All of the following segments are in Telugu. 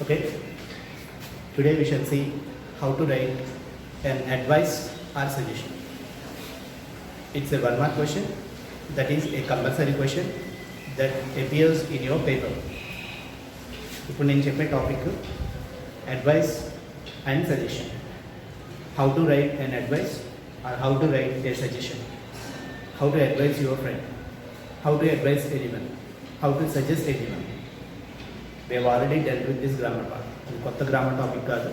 Okay, today we shall see how to write an advice or suggestion. It's a 1 mark question, that is a compulsory question that appears in your paper. ఇప్పుడు నేను చెప్పే topic advice and suggestion. How to write an advice are how to right A suggestion, how to advice your friend, how to advice anyone, how to suggest anyone. We have already dealt with this grammar part. ఇది కొత్త గ్రామర్ టాపిక్ కాదు,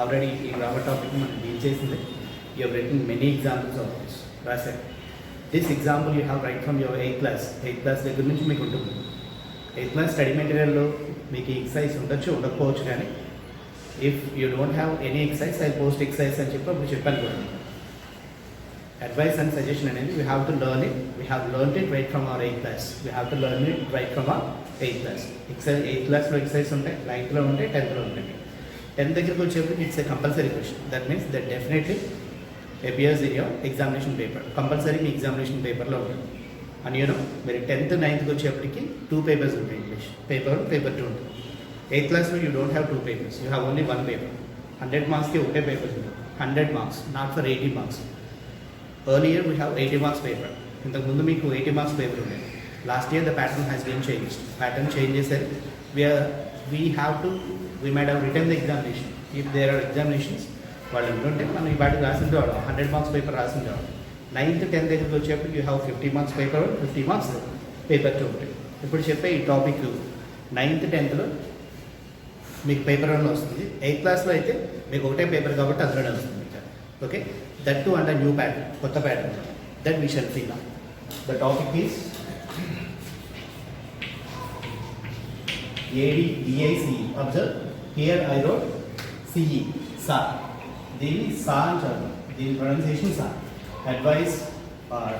ఆల్రెడీ ఈ గ్రామర్ టాపిక్ మనం డీల్ చేసింది. You have written many examples of this. రాశారు. This example you have write from your eighth class దగ్గర నుంచి మీకు ఉంటుంది. ఎయిత్ క్లాస్ స్టడీ మెటీరియల్లో మీకు ఎక్సైజ్ ఉండొచ్చు, ఉండకపోవచ్చు. కానీ if you don't have any exercise, I post exercise అని చెప్పి అప్పుడు చెప్పాను కూడా. అడ్వైస్ అండ్ సజెషన్ అనేది we have to learn it. We have learn it right from our eighth class. We have to learn it right from our eighth class. Eighth క్లాస్లో ఎక్సైజ్ ఉంటాయి, 9th ఉంటాయి, 10th ఉంటాయి. 10th దగ్గరికి వచ్చేప్పుడు it's a compulsory question. That means that definitely appears in your examination paper. Compulsory me examination పేపర్లో ఉంటుంది. అండ్ యూనో మీరు 10th 9th వచ్చేప్పటికి 2 పేపర్స్ ఉంటాయి. ఇంగ్లీష్ పేపర్ 2 ఉంటుంది. 8th క్లాస్లో you don't have 2 papers, you have only 1 paper. 100 మార్క్స్కి ఒకటే పేపర్స్ ఉంటుంది. 100 marks, not for 80 marks. Earlier we have 80 marks paper. ఇంతకుముందు మీకు 80 మార్క్స్ పేపర్ ఉండేది. Last year the pattern has been changed. Pattern change చేశారు. We have to we might have return the examination. If there are examinations వాళ్ళు ఉంటుంటే మనం ఈ వాటికి రాసిండేవాడు. 100 మార్క్స్ పేపర్ రాసిండేవాడు. 9th 10th దగ్గరికి వచ్చేప్పుడు you have 50 marks paper, 50 marks paper 2 ఉంటాయి. ఇప్పుడు చెప్పే ఈ టాపిక్ 9th 10thలో మీకు పేపర్ 1 వస్తుంది. 8th క్లాస్లో అయితే మీకు ఒకటే పేపర్ కాబట్టి అందులోనే వస్తుంది. Okay, that to under new pattern, కొత్త pattern. That we shall see now. The topic is ADVICE. Observe here I wrote CE, సా. దీన్ని సా అని చదువు. దీని ప్రొనౌన్సియేషన్ సా. Advice or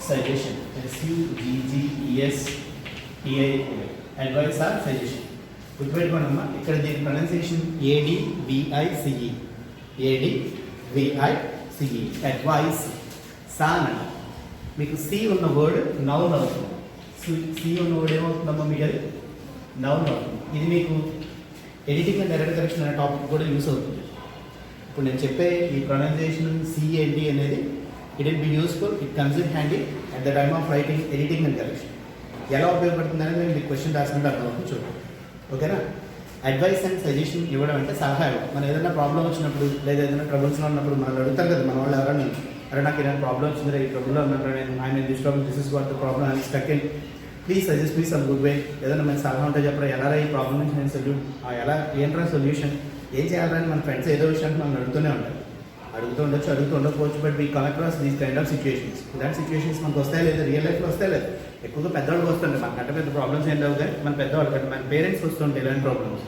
suggestion, SUGGESTI. Advice or suggestion. గుర్తుపెట్టుకోండమ్మా, ఇక్కడ దీని ప్రొనౌన్సియేషన్ ADVICE. ADVICE advice. సా అని మీకు సి ఉన్న వర్డ్ నౌన్ అవుతుంది. సి ఉన్న వర్డ్ ఏమవుతుందమ్మా మీకు? అది నౌన్ అవుతుంది. ఇది మీకు ఎడిటింగ్ అండ్ ఎర్రర్ కరెక్షన్ అనే టాపిక్ కూడా యూస్ అవుతుంది. ఇప్పుడు నేను చెప్పే ఈ ప్రొనౌన్సియేషన్ CND అనేది it will be useful. It comes in handy at the time of writing, editing and correction. ఎలా ఉపయోగపడుతుంది అనేది మీకు క్వశ్చన్ రాసినట్టు అర్థమవుతుంది. చూడండి, ఓకేనా? అడ్వైస్ అండ్ సజెషన్ ఇవ్వడం అంటే సలహా ఇవ్వడం. మనం ఏదైనా ప్రాబ్లం వచ్చినప్పుడు లేదా ఏదైనా ట్రబుల్స్లో ఉన్నప్పుడు మనం అడుగుతాం కదా మన వాళ్ళు ఎవరైనా, అరే నాకు ఏదైనా ప్రాబ్లం వచ్చింది, ఈ ట్రబుల్లో ఉన్నప్పుడు నేను this is what the problem, I'm stuck in, please suggest me some good way. ఏదైనా మన సలహా ఉంటే చెప్పరా, ఎలా ఈ ప్రాబ్లం నుంచి నేను ఎలా ఏంట్రా సొల్యూషన్, ఏం చేయాలని మన ఫ్రెండ్స్ ఏదో విషయానికి మనం అడుగుతూనే ఉంటారు. అడుగుతూ ఉండకపోవచ్చు. But we come across these kind of situations. ఇలాంటి సిచ్యువేషన్స్ మనకు వస్తాయి లేదు, రియల్ లైఫ్లో వస్తాయి లేదు. ఎక్కువగా పెద్దవాళ్ళకి వస్తుంటాయి. మనకంటే పెద్ద ప్రాబ్లమ్స్ ఏం లేవు, కానీ మన పెద్దవాళ్ళు కంటే మన పేరెంట్స్ వస్తుంటాయి ఇలాంటి problems.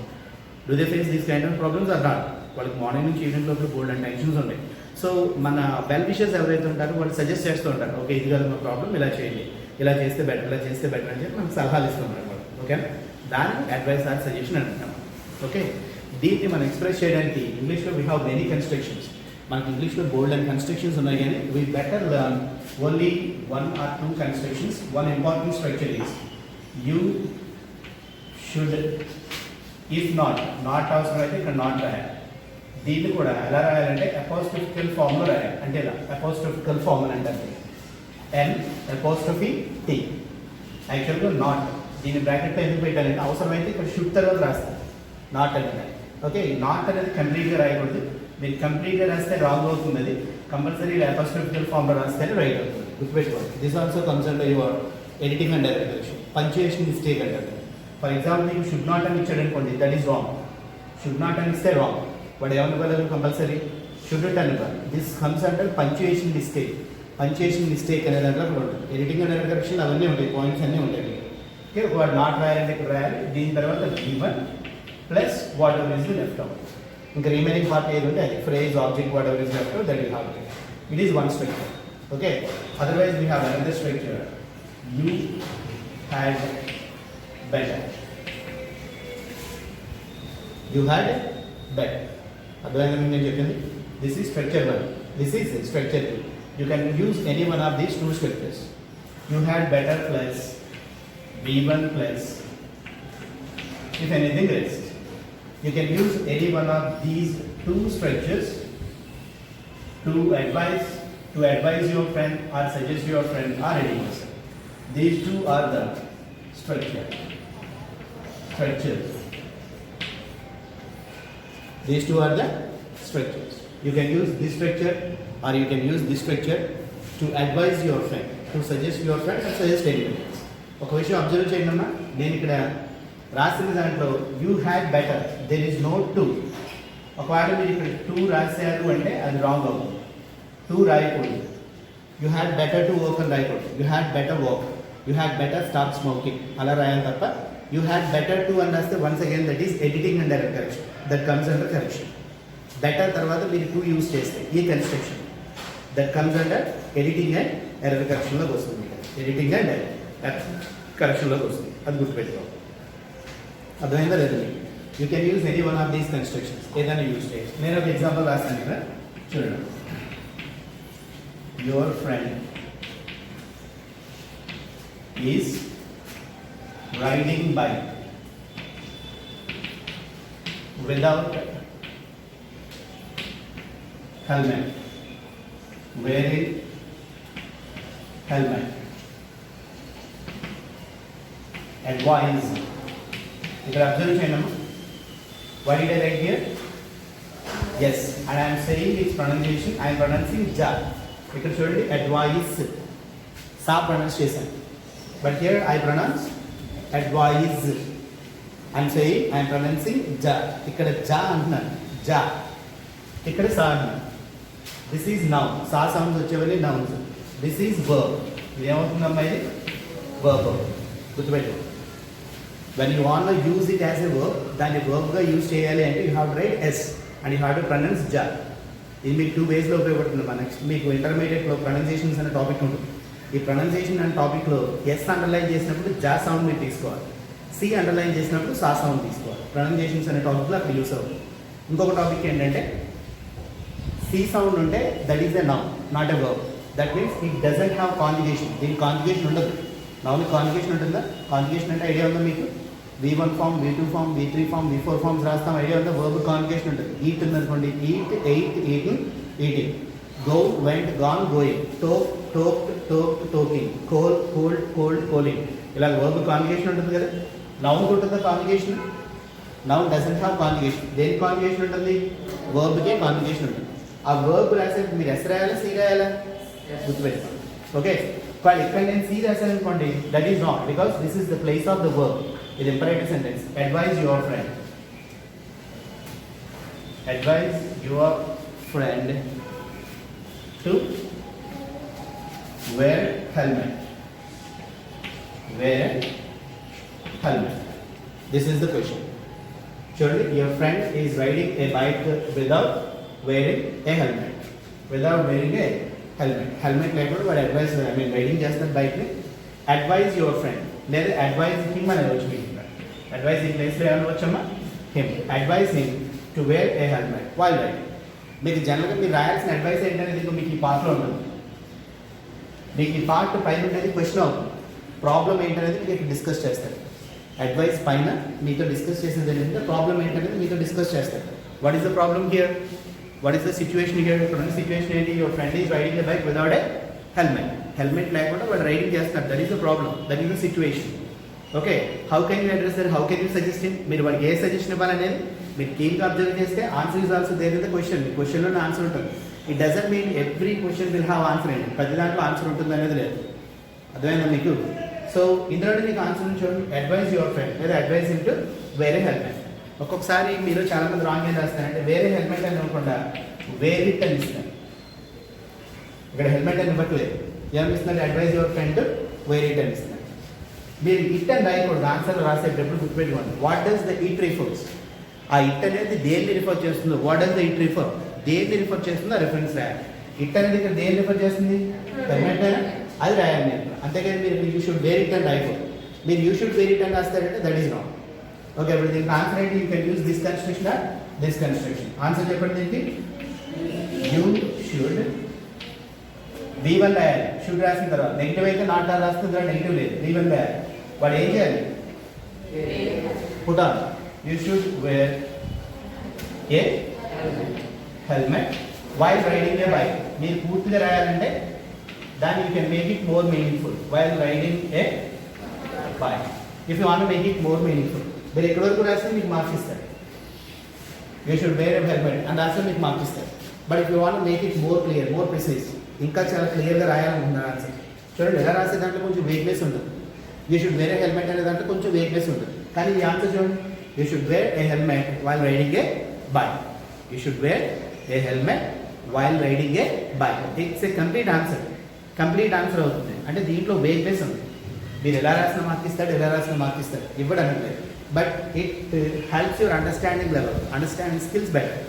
Do they face these kind of problems or not? వాళ్ళకి మార్నింగ్ నుంచి ఈవినింగ్ లోపల బోల్డ్ అండ్ టెన్షన్స్ ఉంటాయి. సో మన వెల్ విషర్స్ ఎవరైతే ఉంటారో వాళ్ళు సజెస్ట్ చేస్తూ ఉంటారు, ఓకే ఇది కదా మా ప్రాబ్లం, ఇలా చేయండి, ఇలా చేస్తే బెటర్ అని చెప్పి మనకు సలహాలు ఇస్తూ ఉంటారు వాళ్ళు. ఓకేనా? దాన్ని అడ్వైస్ ఆర్ సజెషన్ అంటాం. ఓకే, దీన్ని మనం ఎక్స్ప్రెస్ చేయడానికి ఇంగ్లీష్లో వీ హ్యావ్ మెనీ కన్స్ట్రక్షన్స్. మనకి ఇంగ్లీష్లో బోల్డ్ అండ్ కన్స్ట్రక్షన్స్ ఉన్నాయి, కానీ we better learn only 1 or 2 constructions. One important structure is you should. If not అవసరం అయితే ఇక్కడ నాట్ రాయాలి. దీన్ని కూడా ఎలా రాయాలంటే అపోస్ట్రోఫికల్ ఫామ్లో రాయాలి. అంటే ఇలా అపోస్ట్రోఫికల్ ఫామ్ అని అంటే N''T. యాక్చువల్గా నాట్. దీన్ని బ్రాకెట్లో ఎందుకు పెట్టాలంటే అవసరమైతే ఇక్కడ షుడ్ తర్వాత రాస్తాను, నాట్ అనేది. ఓకే, నాట్ అనేది కంప్లీట్గా రాయకూడదు. మీరు కంప్లీట్గా రాస్తే రాంగ్ అవుతుంది. అది కంపల్సరీ అపోస్ట్రోఫికల్ ఫామ్లో రాస్తేనే రైట్ అవుతుంది. గుర్తుపెట్టుకోండి. This also comes under your editing and error correction. Punctuation mistake అంటారు. ఫర్ ఎగ్జాంపుల్ మీకు షుడ్ నాట్ అని ఇచ్చాడు అనుకోండి, that is wrong. Should not అని ఇస్తే రాంగ్. వాడు ఏమనుకోలేదు, కంపల్సరీ షుడ్ అనుకోవాలి. This comes under punctuation mistake. Punctuation mistake అనే దాంట్లో కూడా ఉంటుంది. ఎడిటింగ్ అండ్ ఎర్రర్ కరెక్షన్ అవన్నీ ఉంటాయి, పాయింట్స్ అన్నీ ఉంటాయి. ఓకే, వాడు నాట్ రాయాలంటే ఇక్కడ రాయాలి. దీని తర్వాత V1 plus what ever is the left out. ఇంకా రిమైనింగ్ పార్ట్ ఏది ఉంటే అది phrase, object, what ever is left out, that will have it. It is one structure. Okay, otherwise we have another structure. You had better. You had better. అర్థమైందని నేను చెప్పింది. This is structure 1, this is structure 2. You can use any one of these 2 structures. You had better plus V1 plus if anything rest. You can use any one of these two structures to advise your friend or suggest your friend or any person. These two are the structures. These two are the structures. You can use this structure or you can use this structure to advise your friend, to suggest your friend or suggest anyone else. ఒక విషయం అబ్జర్వ్ చేయండి అమ్మా, నేను ఇక్కడ రాసిన దాంట్లో you had better, there is no to. ఒకవేళ మీరు ఇక్కడ టూ రాశారు అంటే అది రాంగ్ అవుతుంది. టూ రాయకూడదు. You had better to work అని రాయకూడదు. You had better work, you had better stop smoking అలా రాయాలి తప్ప యూ హ్యాడ్ బెటర్ టు అని రాస్తే once again that is editing and error correction, that comes under correction. Better తర్వాత మీరు టూ యూజ్ చేస్తే ఈ construction that comes under editing and error కరెక్షన్లోకి వస్తుంది. ఎడిటింగ్ అండ్ కరెక్షన్లోకి వస్తుంది, అది గుర్తుపెట్టుకోవాలి. అర్థమైందా లేదు? You can use any one of these constructions, ఏదైనా యూజ్ చేయొచ్చు. నేను ఒక ఎగ్జాంపుల్ రాస్తాను కదా, చూడండి. Your friend is riding bike without helmet, wearing helmet. Advise. ఇక్కడ అబ్జర్వ్ చేయండి. Why did I write here? Yes, and I am saying its pronunciation. I am pronouncing ja. ఇక్కడ చూడండి, advise. సా ప్రొనౌన్స్ చేశాను. But here I pronounce advise. I am saying I am pronouncing ja. ఇక్కడ ja అంటున్నాను, ja. ఇక్కడ సా అంటున్నాను. This is noun. సా సౌండ్స్ వచ్చేవన్నీ నౌన్స్. This is verb. ఇది ఏమవుతుందమ్మా? ఇది వర్బ్. గుర్తుపెట్టు. When you want to use it as a verb, దాన్ని వర్బ్గా యూజ్ చేయాలి అంటే you have to write S and you have to pronounce జా. ఇది మీకు 2 waysలో ఉపయోగపడుతుంది. నెక్స్ట్ మీకు ఇంటర్మీడియట్లో ప్రొనౌన్సియేషన్స్ అనే టాపిక్ ఉంటుంది. ఈ ప్రొనౌన్సియేషన్ అనే టాపిక్లో ఎస్ అండర్లైన్ చేసినప్పుడు జా సౌండ్ మీరు తీసుకోవాలి, సి అండర్లైన్ చేసినప్పుడు సా సౌండ్ తీసుకోవాలి. ప్రొనౌన్సియేషన్స్ అనే టాపిక్లో అక్కడ యూస్ అవుతుంది. ఇంకొక టాపిక్ ఏంటంటే సి సౌండ్ ఉంటే that is a noun, not a verb. That means it doesn't have conjugation. దీనికి కాంజుగేషన్ ఉండదు. నౌన్కి కాంజుగేషన్ ఉంటుందా? కాంజుగేషన్ అంటే ఐడియా ఉందా మీకు? V1 form, V2 form, V3 form, V4 forms రాస్తాం, ఐడియా ఉందా? వర్బ్ కాంజుగేషన్ ఉంటుంది. ఈట్ ఉందనుకోండి, eat, ate, eating, eating. Go, went, gone, going. Talk, talked, talked, talking. Call, called, called, calling. ఇలా వర్బ్ కాంజుగేషన్ ఉంటుంది కదా. నౌన్ ఉంటుందా conjugation? Noun doesn't have conjugation. దేనికి కాంజుగేషన్ ఉంటుంది? వర్బ్కే కాంజుగేషన్ ఉంటుంది. ఆ వర్బ్ రాసే మీరు ఎస్ రాయాలా, సి రాయాలా? గుర్తుపెట్టుకోండి. ఓకే, కానీ ఇక్కడ నేను సి రాశాను అనుకోండి, that is not, because this is the place of the verb. ఇది imperative sentence. Advise your friend. Advise your friend to wear helmet. Wear helmet. This is the question. చూడండి, your friend is riding a bike without wearing a helmet. Without wearing a helmet. Helmet లేకుండా వాడు అడ్వైజ్, రైడింగ్ చేస్తున్న బైక్ని. అడ్వైజ్ యువర్ ఫ్రెండ్ లేదా అడ్వైజ్ హిమ్ అని వచ్చి మీకు అడ్వైజ్ ఈ ప్లేస్లో ఏమైనా వచ్చమ్మా? Him. Advise him to wear a helmet while riding. మీకు జనరల్గా మీరు రాయాల్సిన అడ్వైస్ ఏంటనేది మీకు ఈ పార్ట్లో ఉంటుంది. మీకు ఈ పార్ట్ పైన ఉండేది క్వశ్చన్ అవుతుంది. ప్రాబ్లం ఏంటనేది మీకు డిస్కస్ చేస్తారు. అడ్వైస్ పైన మీతో డిస్కస్ చేసేది ఏంటంటే ప్రాబ్లం ఏంటనేది మీతో డిస్కస్ చేస్తారు. What is the problem here? What is the situation here? Situation ఏంటి? Your friend is riding a bike without a helmet. Helmet లేకుండా వాడు రైడింగ్ చేస్తున్నారు. That is the problem. That is the situation. Okay. How can you address that? How can you suggest him? మీరు వాడికి ఏ సజెషన్ ఇవ్వాలనేది మీరు కీన్గా అబ్జర్వ్ చేస్తే answer is also there in the question. మీ క్వశ్చన్లోనే ఆన్సర్ ఉంటుంది. It doesn't mean every question will have answer అండి. ప్రతి దాంట్లో ఆన్సర్ ఉంటుంది అనేది లేదు. అర్థమైందా మీకు? సో ఇందులో మీకు ఆన్సర్ చూడండి. అడ్వైజ్ యువర్ ఫ్రెండ్ లేదా advise him to wear a helmet. ఒక్కొక్కసారి మీరు చాలా మంది రాంగ్ ఏం రాస్తారంటే వేరే హెల్మెట్ అని ఇవ్వకుండా వేర్ ఇట్ అని ఇస్తారు. ఇక్కడ హెల్మెట్ అని ఇవ్వట్లేదు, ఏమనిస్తున్నారు? Advise your friend wear it అని ఇస్తారు. మీరు ఇట్ అని రాయకూడదు. ఆన్సర్ రాసేటప్పుడు గుర్తుపెట్టుకోండి. What does the it refers? ఆ ఇట్ అనేది దేన్ని రిఫర్ చేస్తుందో, what does the it refer, దేన్ని రిఫర్ చేస్తుందో రిఫరెన్స్ రాయాలి. ఇట్ అనేది ఇక్కడ దేన్ని రిఫర్ చేస్తుంది? హెల్మెట్ అయినా అది రాయాలి నేను. అంతేగాని మీరు యూ షుడ్ వేర్ ఇట్ అని రాయకూడదు. మీరు యూ షుడ్ వేర్ ఇట్ అని రాస్తారంటే దట్ ఈస్ రాంగ్. ఓకే, ఇప్పుడు దీనికి ఆన్సర్ ఏంటి? You can use this construction or this construction. Answer చెప్పండి దీనికి. యూ షుడ్ V1 రాయాలి. షుడ్ రాసిన తర్వాత నెగిటివ్ అయితే నాట్ రాస్తుంది కదా, నెగిటివ్ లేదు. V1 రాయాలి. వాడు ఏం చేయాలి? Put on. You should wear a helmet while riding a bike. మీరు పూర్తిగా రాయాలంటే దాన్ని you can make it more meaningful. While riding a bike. If you want make it more meaningful, మీరు ఎక్కడి వరకు రాస్తే మీకు మార్క్స్ ఇస్తారు. You should wear a helmet and రాస్తే మీకు మార్క్స్ ఇస్తారు. But if you want make it more clear, more precise, ఇంకా చాలా క్లియర్గా రాయాలనుకుంటున్నారు ఆన్సర్. చూడండి, ఎలా రాసే దాంట్లో కొంచెం వేగ్నెస్ ఉంటుంది. You should wear a helmet అనే దాంట్లో కొంచెం వేగ్నెస్ ఉంటుంది. కానీ ఈ ఆన్సర్ చూడండి, you should wear a helmet while riding a bike. You should wear a helmet while riding a bike. It's a complete answer. Complete answer అవుతుంది. అంటే దీంట్లో వేగ్నెస్ ఉంది. మీరు ఎలా రాసిన మార్క్ ఇస్తాడు, ఎలా రాసిన మార్క్ ఇస్తాడు ఇవ్వడం లేదు. But it helps your understanding level, understanding skills better.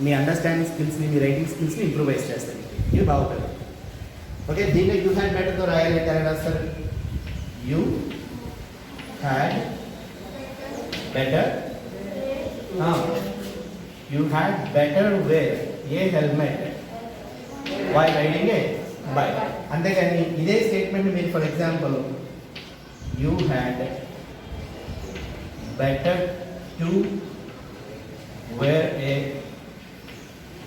మీ అండర్స్టాండింగ్ స్కిల్స్ని, మీ రైటింగ్ స్కిల్స్ని ఇంప్రూవైజ్ చేస్తారు. ఇది బాగుంటుంది. ఓకే, దీన్ని యూ హ్యాడ్ బెటర్తో రాయాలంటే ఎలా రాస్తారు? You had better, you had better wear a helmet while riding a bike. అంతేగాని ఇదే స్టేట్మెంట్ మీరు for example you had better to wear a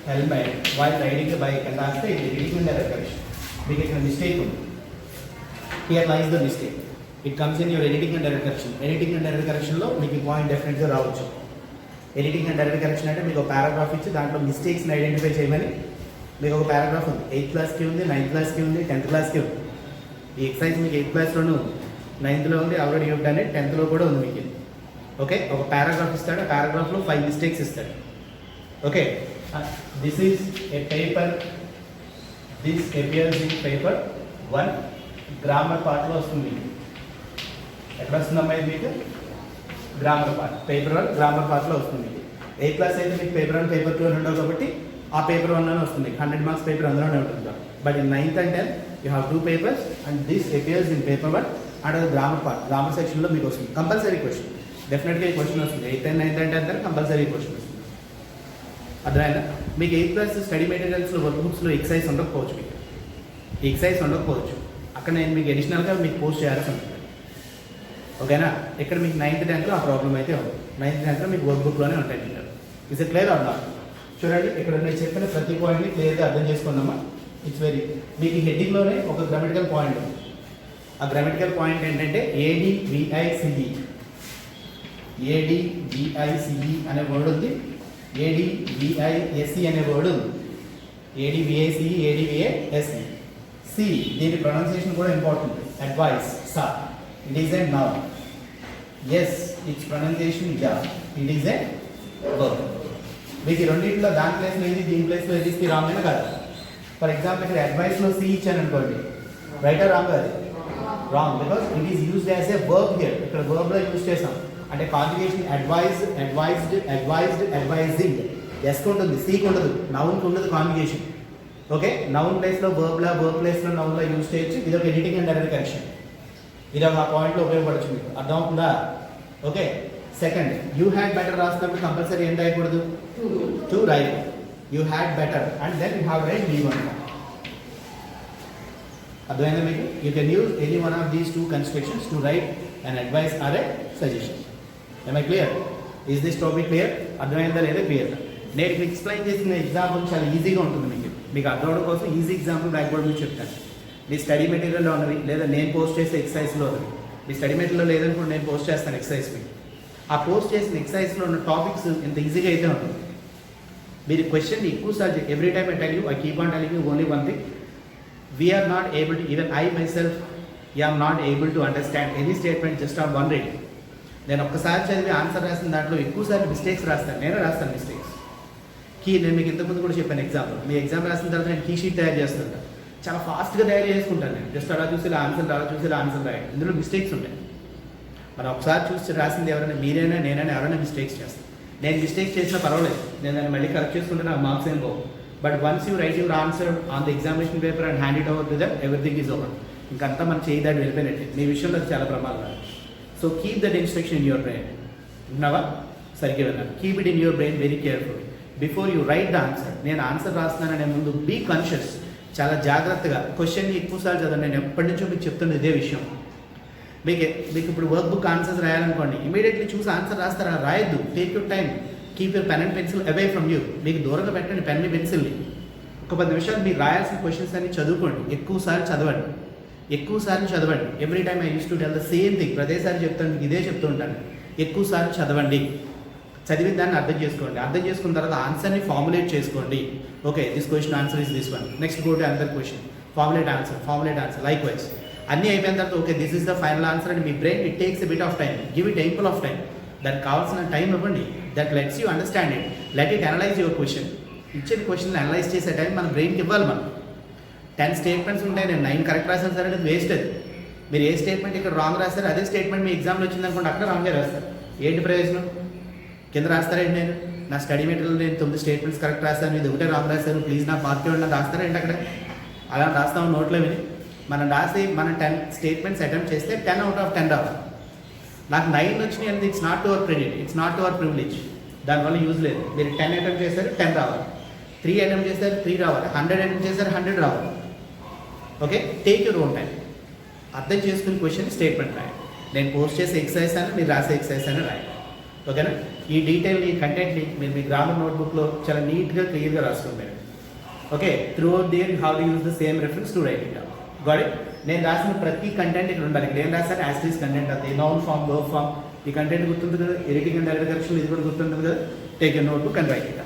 helmet while riding a bike అని రాస్తే ఇది రీడింగ్ అండ్ ఎర్రర్ కరెక్షన్. మీకు ఇక్కడ మిస్టేక్ ఉంది. Here lies the mistake. It comes in your editing and error correction. Editing and error కరెక్షన్లో మీకు ఈ పాయింట్ డెఫినెట్గా రావచ్చు. ఎడిటింగ్ అండ్ ఎర్రర్ కరెక్షన్ అంటే మీకు ఒక పారాగ్రాఫ్ ఇచ్చి దాంట్లో మిస్టేక్స్ని ఐడెంటిఫై చేయమని మీకు ఒక పారాగ్రాఫ్ ఉంది. 8th క్లాస్కి ఉంది, 9th క్లాస్కి ఉంది, 10th క్లాస్కి ఉంది. ఈ ఎక్సైజ్ మీకు 8th క్లాస్లోనూ ఉంది, 9th ఉంది, already you done it, 10th కూడా ఉంది మీకు. ఓకే, ఒక పారాగ్రాఫ్ ఇస్తాడు. ఆ పారాగ్రాఫ్లో 5 మిస్టేక్స్ ఇస్తాడు. Okay, this is a paper, this appears in paper 1. Grammar పార్ట్లో వస్తుంది. ఎక్కడ వస్తుందమ్మా ఇది మీకు? గ్రామర్ పార్ట్, పేపర్ 1 గ్రామర్ పార్ట్లో వస్తుంది. 8th క్లాస్ అయితే మీకు పేపర్ 1, పేపర్ 2 అని ఉండవు కాబట్టి ఆ పేపర్ 1లోనే వస్తుంది. 100 మార్క్స్ పేపర్ అందులోనే ఉంటుంది. But in 9th and 10th you have 2 papers and this appears in paper 1 and అది గ్రామర్ పార్ట్. గ్రామర్ సెక్షన్లో మీకు వస్తుంది కంపల్సరీ క్వశ్చన్. డెఫినెట్గా ఈ క్వశ్చన్ వస్తుంది. 8th and 9th and 10th compulsory question వస్తుంది. అర్థమైనా? మీకు 8th క్లాస్ స్టడీ మెటీరియల్స్లో వర్క్ బుక్స్లో ఎక్సైజ్ ఉండకపోవచ్చు. మీకు ఎక్సైజ్ ఉండకపోవచ్చు. అక్కడ నేను మీకు అడిషనల్గా మీకు పోస్ట్ చేయాల్సి ఉంటుంది. ఓకేనా? ఇక్కడ మీకు 9th 10th ఆ ప్రాబ్లం అయితే ఉంది. 9th 10th మీకు వర్క్ బుక్లోనే ఉంటాయి. మీకు is it clear or not? చూడండి, ఇక్కడ నేను చెప్పిన ప్రతి పాయింట్ని క్లియర్గా అర్థం చేసుకుందామా? ఇట్స్ వెరీ, మీకు హెడ్డింగ్లోనే ఒక గ్రామటికల్ పాయింట్ ఉంది. ఆ గ్రామటికల్ పాయింట్ ఏంటంటే ADVICE. ADVICE అనే వర్డ్ ఉంది, ADVISE అనే వర్డ్ ఉంది. ADVICE, ADVISE. సి దీని ప్రొనౌన్సియేషన్ కూడా important. Advice, so, it is a noun. S, its pronunciation యా, ఇట్ ఈస్ ఎ వర్బ్. మీకు ఈ రెండింటిలో దాని ప్లేస్లో ఏది, దీని ప్లేస్లో ఏది ఇస్తే రాంగ్ అయినా కాదు. ఫర్ ఎగ్జాంపుల్ ఇక్కడ అడ్వైస్లో సి ఇచ్చాను అనుకోండి, రైట్ ఆర్ రాంగ్? అది wrong, because it is used as a verb here. ఇక్కడ వర్బ్లో యూజ్ చేసాం. అంటే conjugation advise, advised, advised, advising. ఎస్కి ఉంటుంది, సికి ఉండదు, నౌన్కి ఉండదు కాంజుగేషన్. ఓకే, నౌన్ ప్లేస్లో వర్బ్లా, వర్బ్ ప్లేస్లో నౌన్లా యూజ్ చేయొచ్చు. ఇది ఒక ఎడిటింగ్ అండ్ ఎర్రర్ కరెక్షన్. ఇది ఒక పాయింట్లో ఉపయోగపడచ్చు. మీకు అర్థమవుతుందా? Okay, second, you had better రాసినప్పుడు కంపల్సరీ ఏం రాయకూడదు? To write. You had better and then you have write V1. అర్థమైందా మీకు? You can use any one of these 2 constructions to write and advice or a suggestion. Am I clear? Is this topic clear? అర్థమైందా లేదా? క్లియర్. నేను ఎక్స్ప్లెయిన్ చేసిన ఎగ్జాంపుల్ చాలా ఈజీగా ఉంటుంది. మీకు అర్థం అవడం కోసం ఈజీ ఎగ్జాంపుల్ రాయకూడదు మీకు చెప్తాను. మీ స్టడీ మెటీరియల్లో ఉన్నవి లేదా నేను పోస్ట్ చేసే ఎక్సర్సైజ్లో ఉన్నవి. మీ స్టడీ మెటీరియల్లో లేదనుకోండి, నేను పోస్ట్ చేస్తాను ఎక్సర్సైజ్ మీకు. ఆ పోస్ట్ చేసిన ఎక్సర్సైజ్లో ఉన్న టాపిక్స్ ఎంత ఈజీగా అయితే ఉంటుంది. మీరు క్వశ్చన్ ఎక్కువసార్లు every time I tell you, I keep on telling you only one thing. We're not able to, even I myself I'm not able to understand any statement just on one reading. నేను ఒక్కసారి చదివి ఆన్సర్ రాసిన దాంట్లో ఎక్కువసార్లు మిస్టేక్స్ రాస్తాను. నేనే రాస్తాను మిస్టేక్స్. నేను మీకు ఇంతకుముందు కూడా చెప్పాను ఎగ్జాంపుల్. మీ ఎగ్జామ్ రాసిన తర్వాత నేను కీ షీట్ తయారు చేస్తుంటాను. చాలా ఫాస్ట్గా తయారు చేసుకుంటాను నేను. జస్ట్ అలా చూసి ఇలా ఆన్సర్, అలా చూసి ఇలా ఆన్సర్ రాయండి. ఇందులో మిస్టేక్స్ ఉంటాయి. మనం ఒకసారి చూసి రాసింది ఎవరైనా మీరైనా నేనైనా ఎవరైనా మిస్టేక్స్ చేస్తాను. నేను మిస్టేక్స్ చేసినా పర్వాలేదు, నేను దాన్ని మళ్ళీ కరెక్ట్ చేసుకుంటే నాకు మార్క్స్ ఏం పోవు. But once you write your answer on the examination paper and hand it over to them, everything is over. ఇంకంతా మనం చేయదాన్ని వెళ్ళిపోయినట్టే. మీ విషయంలో చాలా ప్రమాదం. So keep that instruction in your brain. విన్నావా? సరిగ్గా విన్నాను. Keep it in your brain very careful before you write the answer. నేను ఆన్సర్ రాస్తున్నాననే ముందు బీ కాన్షియస్, చాలా జాగ్రత్తగా క్వశ్చన్ని ఎక్కువసార్లు చదవండి. నేను ఎప్పటి నుంచో మీకు చెప్తున్న ఇదే విషయం. మీకు ఇప్పుడు వర్క్ బుక్ ఆన్సర్స్ రాయాలనుకోండి, ఇమీడియట్లీ చూసి ఆన్సర్ రాస్తారా? రాయొద్దు. Take your time. Keep your pen and pencil away from you. మీకు దూరంగా పెట్టండి పెన్ని పెన్సిల్ని. ఒక 10 నిమిషాలు మీరు రాయాల్సిన క్వశ్చన్స్ అన్ని చదువుకోండి, ఎక్కువసార్లు చదవండి. Every time I use to tell the same thing. ప్రతిసారి చెప్తాను, ఇదే చెప్తూ ఉంటాను, ఎక్కువసార్లు చదవండి. చదివిన దాన్ని అర్థం చేసుకోండి. అర్థం చేసుకున్న తర్వాత ఆన్సర్ని ఫార్ములేట్ చేసుకోండి. Okay, this question answer is this one, next go to another question, formulate answer likewise. అన్నీ అయిపోయిన తర్వాత okay this is the final answer అని మీ brain it takes a bit of time. Give it ample of time. దానికి కావాల్సిన టైం ఇవ్వండి. That lets you understand it. Let it analyze your question. ఇచ్చిన క్వశ్చన్ అనలైజ్ చేసే టైం మన బ్రెయిన్కి ఇవ్వాలి. మనం 10 స్టేట్మెంట్స్ ఉంటాయి, నేను 9 కరెక్ట్ రాశాను సార్ అనేది వేస్ట్. అది మీరు ఏ స్టేట్మెంట్ ఇక్కడ రాంగ్ రాస్తారు, అదే స్టేట్మెంట్ మీ ఎగ్జామ్లో వచ్చింది అనుకోండి, అక్కడ రాంగ్గా రాస్తారు. ఏంటి ప్రయోజనం? కింద రాస్తారేంటి? నేను నా స్టడీ మెటీరియల్ నేను 9 స్టేట్మెంట్స్ కరెక్ట్ రాస్తాను, ఇది ఒకటే రాంగ్ రాస్తాను, ప్లీజ్ నా పార్టీ ఉన్న రాస్తారేంటి? అక్కడ అలా రాస్తాము నోట్లో విని. మనం రాసి మనం 10 స్టేట్మెంట్స్ అటెంప్ట్ చేస్తే 10 out of 10 రావాలి. నాకు 9 వచ్చినాయి అంటే it's not your credit, it's not your privilege. దానివల్ల యూజ్ లేదు. మీరు 10 అటెంప్ట్ చేస్తారు 10 రావాలి, 3 అటెంప్ట్ చేస్తారు 3 రావాలి, 100 అటెంప్ట్ చేస్తారు 100 రావాలి. Okay, take your own time. అర్థం చేసుకుని క్వశ్చన్ స్టేట్మెంట్ రాయండి. నేను పోస్ట్ చేసే ఎక్సర్సైజ్ అని మీరు రాసే ఎక్సర్సైజ్ అని రాయండి. ఓకేనా? ఈ డీటెయిల్ని, ఈ కంటెంట్ని మీరు మీ గ్రామర్ నోట్బుక్లో చాలా నీట్గా క్లియర్గా రాసుకుంటారు. Okay, throughout there you have to use the same reference to write it. Got it? నేను రాసిన ప్రతి కంటెంట్ ఇక్కడ ఉండాలి. ఇక్కడ ఏం రాస్తాను? యాస్టీస్ కంటెంట్ అది నౌన్ ఫామ్, వర్బ్ ఫామ్. ఈ కంటెంట్ గుర్తుంటుంది కదా, ఎడిటింగ్ అండ్ డైరెక్ట్ కరెక్షన్ ఇది కూడా గుర్తుంటుంది కదా. Take a notebook and right it.